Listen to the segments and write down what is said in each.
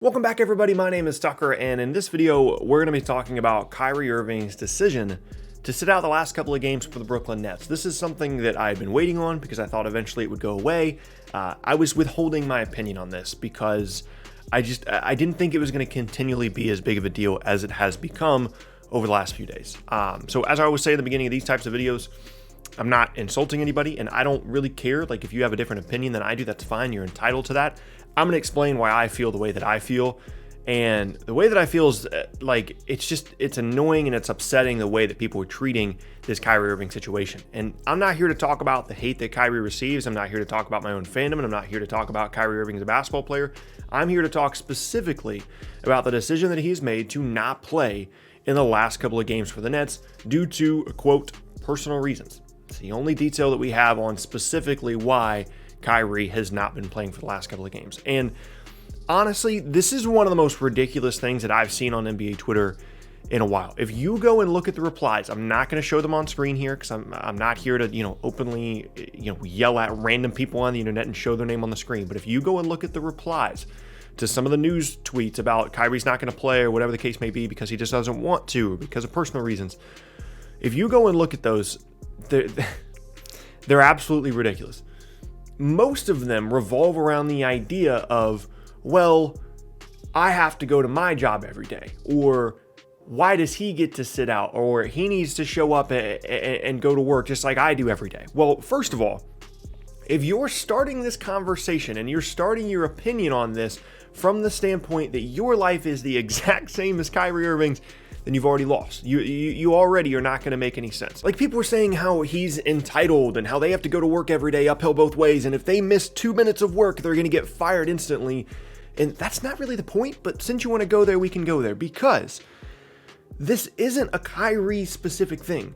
Welcome back, everybody. My name is Tucker, and in this video, we're going to be talking about Kyrie Irving's decision to sit out the last couple of games for the Brooklyn Nets. This is something that I've been waiting on because I thought eventually it would go away. I was withholding my opinion on this because I didn't think it was going to continually be as big of a deal as it has become over the last few days. So as I always say at the beginning of these types of videos, I'm not insulting anybody, and I don't really care. Like, if you have a different opinion than I do, that's fine. You're entitled to that. I'm going to explain why I feel the way that I feel. And the way that I feel is it's annoying and it's upsetting the way that people are treating this Kyrie Irving situation. And I'm not here to talk about the hate that Kyrie receives. I'm not here to talk about my own fandom, and I'm not here to talk about Kyrie Irving as a basketball player. I'm here to talk specifically about the decision that he's made to not play in the last couple of games for the Nets due to, quote, personal reasons. It's the only detail that we have on specifically why Kyrie has not been playing for the last couple of games. And honestly, this is one of the most ridiculous things that I've seen on NBA Twitter in a while. If you go and look at the replies, I'm not going to show them on screen here because I'm not here to, openly, yell at random people on the internet and show their name on the screen. But if you go and look at the replies to some of the news tweets about Kyrie's not going to play or whatever the case may be because he just doesn't want to or because of personal reasons, if you go and look at those, they're absolutely ridiculous. Most of them revolve around the idea of, well, I have to go to my job every day, or why does he get to sit out, or he needs to show up and go to work just like I do every day. Well, first of all, if you're starting this conversation and you're starting your opinion on this from the standpoint that your life is the exact same as Kyrie Irving's, then you've already lost. You already are not going to make any sense. Like, people are saying how he's entitled and how they have to go to work every day uphill both ways, and if they miss 2 minutes of work, they're going to get fired instantly. And that's not really the point, but since you want to go there, we can go there, because this isn't a Kyrie specific thing.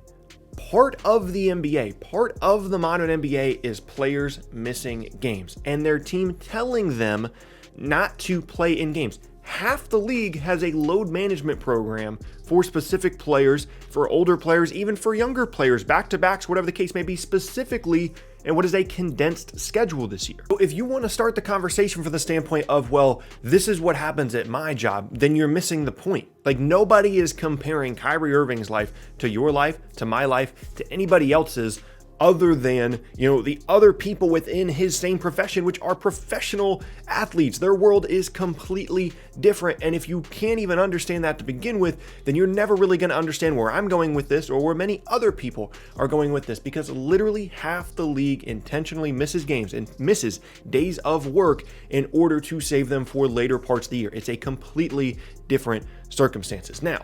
Part of the NBA, part of the modern NBA is players missing games and their team telling them not to play in games. Half the league has a load management program for specific players, for older players, even for younger players, back-to-backs, whatever the case may be, specifically, and what is a condensed schedule this year. So if you want to start the conversation from the standpoint of, well, this is what happens at my job, then you're missing the point. Like, nobody is comparing Kyrie Irving's life to your life, to my life, to anybody else's, other than, the other people within his same profession, which are professional athletes. Their world is completely different. And if you can't even understand that to begin with, then you're never really going to understand where I'm going with this or where many other people are going with this, because literally half the league intentionally misses games and misses days of work in order to save them for later parts of the year. It's a completely different circumstances. Now,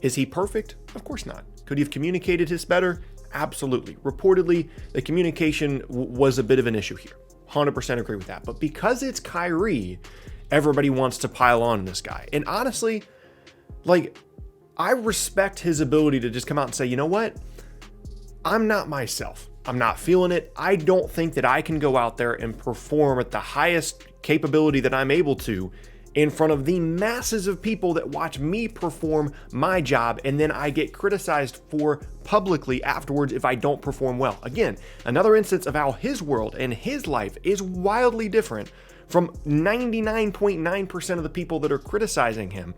is he perfect? Of course not. Could he have communicated this better? Absolutely. Reportedly, the communication was a bit of an issue here. 100% agree with that. But because it's Kyrie, everybody wants to pile on this guy. And honestly, I respect his ability to just come out and say, you know what? I'm not myself. I'm not feeling it. I don't think that I can go out there and perform at the highest capability that I'm able to in front of the masses of people that watch me perform my job, and then I get criticized for publicly afterwards if I don't perform well. Again, another instance of how his world and his life is wildly different from 99.9% of the people that are criticizing him.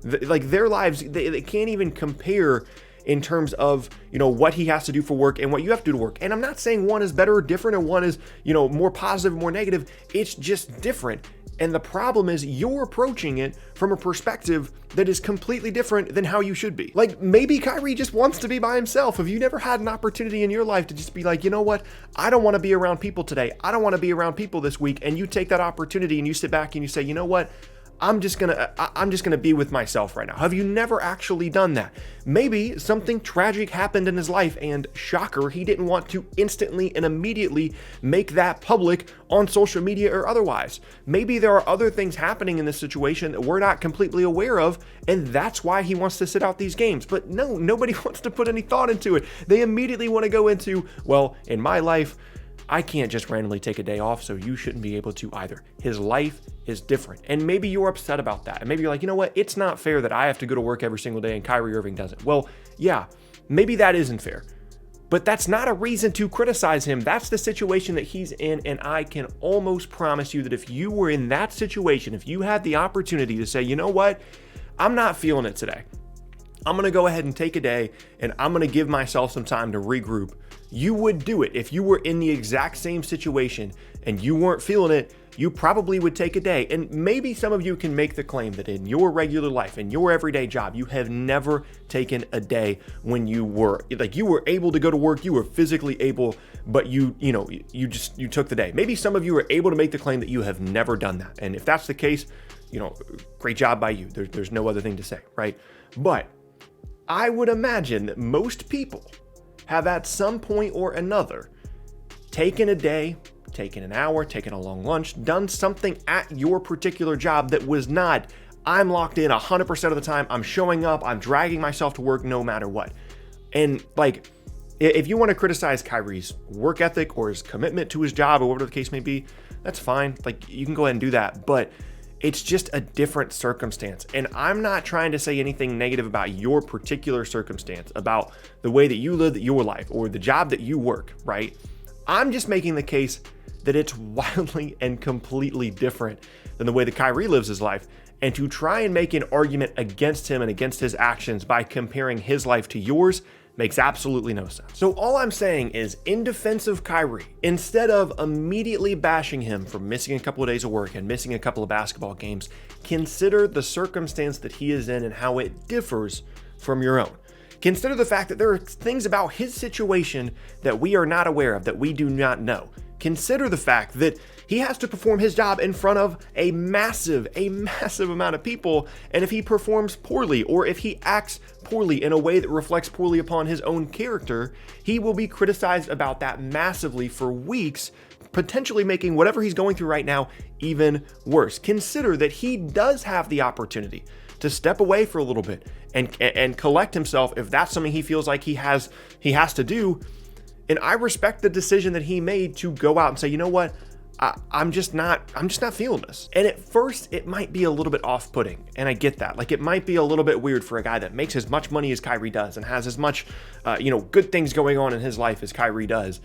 Their lives, they can't even compare in terms of, what he has to do for work and what you have to do to work. And I'm not saying one is better or different, or one is, more positive, more negative. It's just different. And the problem is you're approaching it from a perspective that is completely different than how you should be. Like, maybe Kyrie just wants to be by himself. Have you never had an opportunity in your life to just be like, you know what? I don't want to be around people today. I don't want to be around people this week. And you take that opportunity and you sit back and you say, you know what? I'm just gonna be with myself right now. Have you never actually done that? Maybe something tragic happened in his life, and shocker, he didn't want to instantly and immediately make that public on social media or otherwise. Maybe there are other things happening in this situation that we're not completely aware of, and that's why he wants to sit out these games. But no, nobody wants to put any thought into it. They immediately want to go into, well, in my life, I can't just randomly take a day off, so you shouldn't be able to either. His life is different. And maybe you're upset about that. And maybe you're like, you know what? It's not fair that I have to go to work every single day and Kyrie Irving doesn't. Well, yeah, maybe that isn't fair. But that's not a reason to criticize him. That's the situation that he's in, and I can almost promise you that if you were in that situation, if you had the opportunity to say, you know what, I'm not feeling it today. I'm going to go ahead and take a day, and I'm going to give myself some time to regroup. You would do it. If you were in the exact same situation and you weren't feeling it, you probably would take a day. And maybe some of you can make the claim that in your regular life, in your everyday job, you have never taken a day when you were able to go to work, you were physically able, but you took the day. Maybe some of you are able to make the claim that you have never done that. And if that's the case, great job by you. There's no other thing to say, right? But I would imagine that most people have at some point or another taken a day, taken an hour, taken a long lunch, done something at your particular job that was not, I'm locked in 100% of the time, I'm showing up, I'm dragging myself to work no matter what. And if you want to criticize Kyrie's work ethic or his commitment to his job or whatever the case may be, that's fine. You can go ahead and do that, but it's just a different circumstance. And I'm not trying to say anything negative about your particular circumstance, about the way that you live your life or the job that you work, right? I'm just making the case that it's wildly and completely different than the way that Kyrie lives his life. And to try and make an argument against him and against his actions by comparing his life to yours makes absolutely no sense. So all I'm saying is, in defense of Kyrie, instead of immediately bashing him for missing a couple of days of work and missing a couple of basketball games, consider the circumstance that he is in and how it differs from your own. Consider the fact that there are things about his situation that we are not aware of, that we do not know. Consider the fact that he has to perform his job in front of a massive amount of people, and if he performs poorly or if he acts poorly in a way that reflects poorly upon his own character, he will be criticized about that massively for weeks, potentially making whatever he's going through right now even worse. Consider that he does have the opportunity to step away for a little bit and collect himself if that's something he feels like he has to do. And I respect the decision that he made to go out and say, you know what, I'm just not feeling this. And at first it might be a little bit off-putting, and I get that. It might be a little bit weird for a guy that makes as much money as Kyrie does and has as much good things going on in his life as Kyrie does.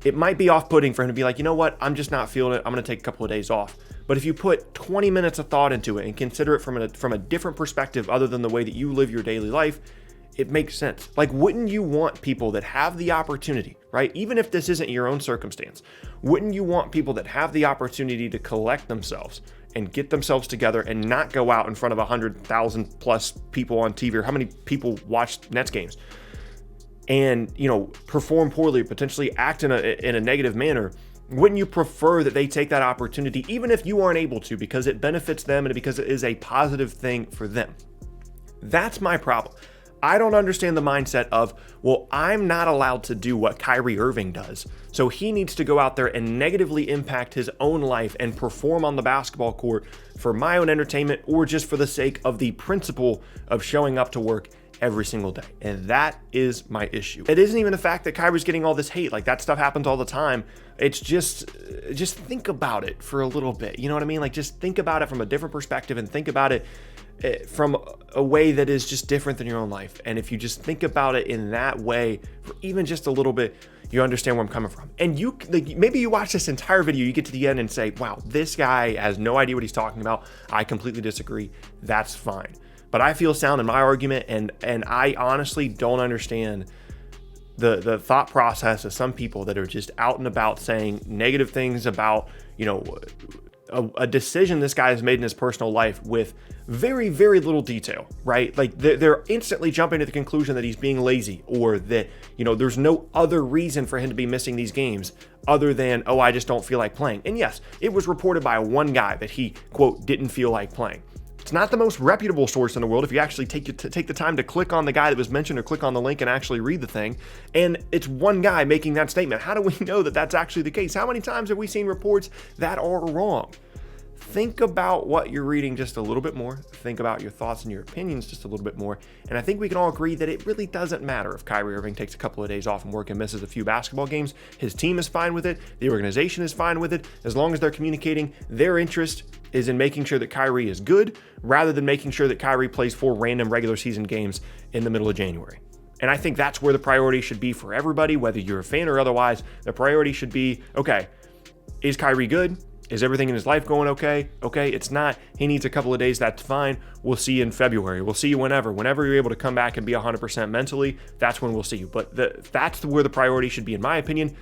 It might be off-putting for him to be like, you know what, I'm just not feeling it, I'm going to take a couple of days off. But if you put 20 minutes of thought into it and consider it from a different perspective other than the way that you live your daily life, it makes sense. Wouldn't you want people that have the opportunity, right? Even if this isn't your own circumstance, wouldn't you want people that have the opportunity to collect themselves and get themselves together and not go out in front of 100,000 plus people on TV, or how many people watch Nets games, and perform poorly, potentially act in a negative manner? Wouldn't you prefer that they take that opportunity, even if you aren't able to, because it benefits them and because it is a positive thing for them? That's my problem. I don't understand the mindset of, well, I'm not allowed to do what Kyrie Irving does, so he needs to go out there and negatively impact his own life and perform on the basketball court for my own entertainment, or just for the sake of the principle of showing up to work every single day. And that is my issue. It isn't even the fact that Kyrie's getting all this hate. That stuff happens all the time. It's just think about it for a little bit. You know what I mean? Just think about it from a different perspective, and think about it from a way that is just different than your own life. And if you just think about it in that way for even just a little bit, you understand where I'm coming from. And maybe you watch this entire video, you get to the end and say, wow, this guy has no idea what he's talking about. I completely disagree. That's fine. But I feel sound in my argument, and I honestly don't understand the thought process of some people that are just out and about saying negative things about, a decision this guy has made in his personal life with very, very little detail, right? They're instantly jumping to the conclusion that he's being lazy, or that, there's no other reason for him to be missing these games other than, oh, I just don't feel like playing. And yes, it was reported by one guy that he, quote, didn't feel like playing. It's not the most reputable source in the world if you actually take the time to click on the guy that was mentioned, or click on the link and actually read the thing. And it's one guy making that statement. How do we know that that's actually the case? How many times have we seen reports that are wrong? Think about what you're reading just a little bit more. Think about your thoughts and your opinions just a little bit more. And I think we can all agree that it really doesn't matter if Kyrie Irving takes a couple of days off from work and misses a few basketball games. His team is fine with it. The organization is fine with it. As long as they're communicating, their interest is in making sure that Kyrie is good, rather than making sure that Kyrie plays 4 random regular season games in the middle of January. And I think that's where the priority should be for everybody, whether you're a fan or otherwise. The priority should be, okay, is Kyrie good? Is everything in his life going okay? Okay, it's not. He needs a couple of days. That's fine. We'll see you in February. We'll see you whenever. Whenever you're able to come back and be 100% mentally, that's when we'll see you. But that's where the priority should be, in my opinion.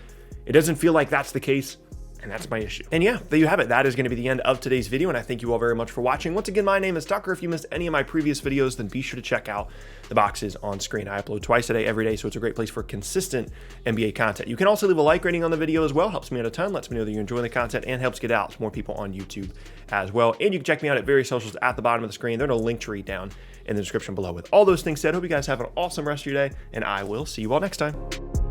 It doesn't feel like that's the case, and that's my issue. And yeah, there you have it. That is going to be the end of today's video, and I thank you all very much for watching. Once again, my name is Tucker. If you missed any of my previous videos, then be sure to check out the boxes on screen. I upload twice a day, every day, so it's a great place for consistent NBA content. You can also leave a like rating on the video as well. Helps me out a ton, lets me know that you're enjoying the content, and helps get out to more people on YouTube as well. And you can check me out at various socials at the bottom of the screen. There's a link tree down in the description below. With all those things said, hope you guys have an awesome rest of your day, and I will see you all next time.